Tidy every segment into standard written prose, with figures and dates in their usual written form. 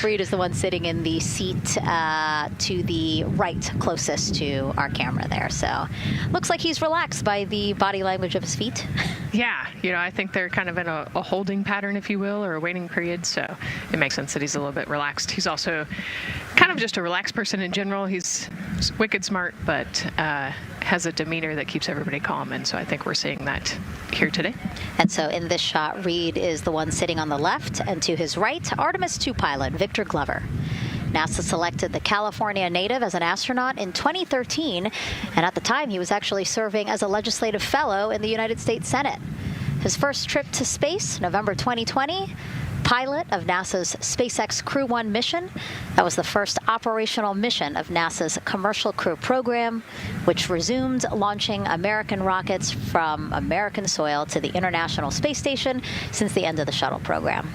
Reed is the one sitting in the seat to the right, closest to our camera there. So looks like he's relaxed by the body language of his feet. Yeah, I think they're kind of in a holding pattern, if you will, or a waiting period. So it makes sense that he's a little bit relaxed. He's also kind of just a relaxed person in general. He's wicked smart, but has a demeanor that keeps everybody calm. And so I think we're seeing that here today. And so in this shot, Reed is the one sitting on the left, and to his right, Artemis II pilot Victor Glover. NASA selected the California native as an astronaut in 2013, and at the time he was actually serving as a legislative fellow in the United States Senate. His first trip to space, November 2020, pilot of NASA's SpaceX Crew 1 mission. That was the first operational mission of NASA's Commercial Crew program, which resumed launching American rockets from American soil to the International Space Station since the end of the shuttle program.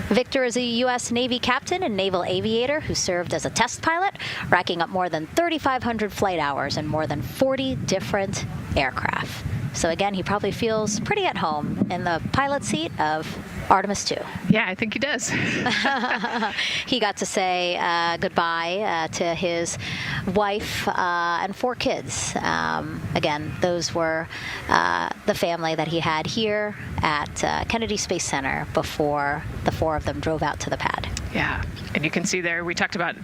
Victor is a U.S. Navy captain and naval aviator who served as a test pilot, racking up more than 3,500 flight hours in more than 40 different aircraft. So again, he probably feels pretty at home in the pilot seat of Artemis II. Yeah, I think he does. He got to say goodbye to his wife and 4 kids. Again, those were the family that he had here at Kennedy Space Center before the 4 of them drove out to the pad. Yeah, and you can see there, we talked about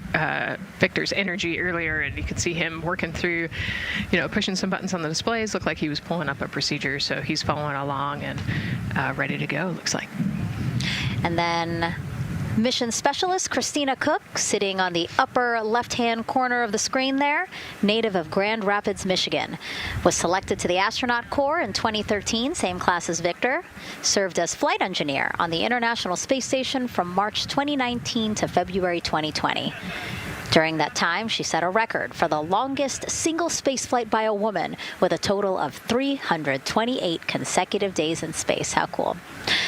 Victor's energy earlier, and you can see him working through, pushing some buttons on the displays. Looked like he was pulling up a procedure, so he's following along and ready to go, looks like. And then mission specialist Christina Cook, sitting on the upper left-hand corner of the screen there, native of Grand Rapids, Michigan, was selected to the Astronaut Corps in 2013, same class as Victor, served as flight engineer on the International Space Station from March 2019 to February 2020. During that time, she set a record for the longest single spaceflight by a woman with a total of 328 consecutive days in space. How cool.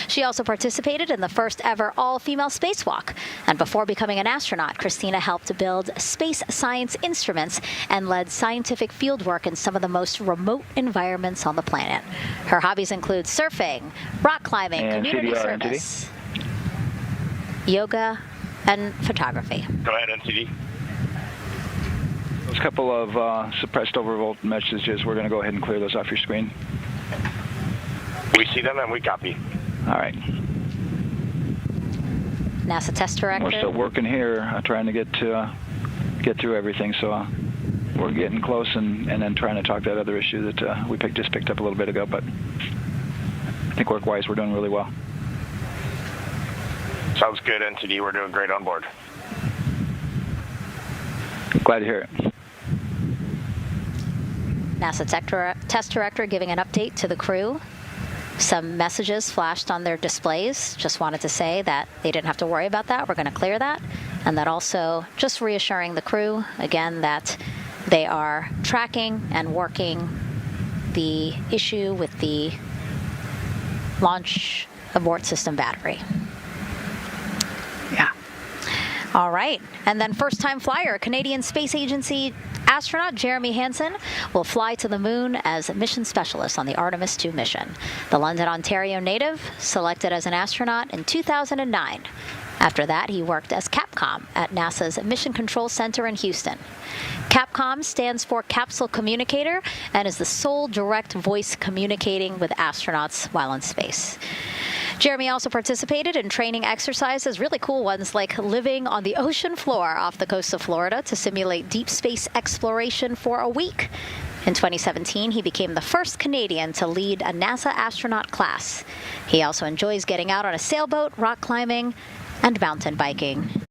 She also participated in the first ever all-female spacewalk. And before becoming an astronaut, Christina helped build space science instruments and led scientific fieldwork in some of the most remote environments on the planet. Her hobbies include surfing, rock climbing, and community CDR, service, yoga, and photography. Go ahead, NCD. There's a couple of suppressed overvolt messages. We're going to go ahead and clear those off your screen. We see them and we copy. All right. NASA test director. We're still working here, trying to get through everything. So we're getting close, and then trying to talk that other issue that we just picked up a little bit ago. But I think work-wise, we're doing really well. Sounds good, NCD. We're doing great on board. Glad to hear it. NASA test director giving an update to the crew. Some messages flashed on their displays. Just wanted to say that they didn't have to worry about that. We're going to clear that. And that also just reassuring the crew, again, that they are tracking and working the issue with the launch abort system battery. Yeah. All right. And then first-time flyer, Canadian Space Agency astronaut Jeremy Hansen will fly to the moon as a mission specialist on the Artemis II mission. The London, Ontario native selected as an astronaut in 2009. After that, he worked as Capcom at NASA's Mission Control Center in Houston. Capcom stands for Capsule Communicator and is the sole direct voice communicating with astronauts while in space. Jeremy also participated in training exercises, really cool ones, like living on the ocean floor off the coast of Florida to simulate deep space exploration for a week. In 2017, he became the first Canadian to lead a NASA astronaut class. He also enjoys getting out on a sailboat, rock climbing, and mountain biking.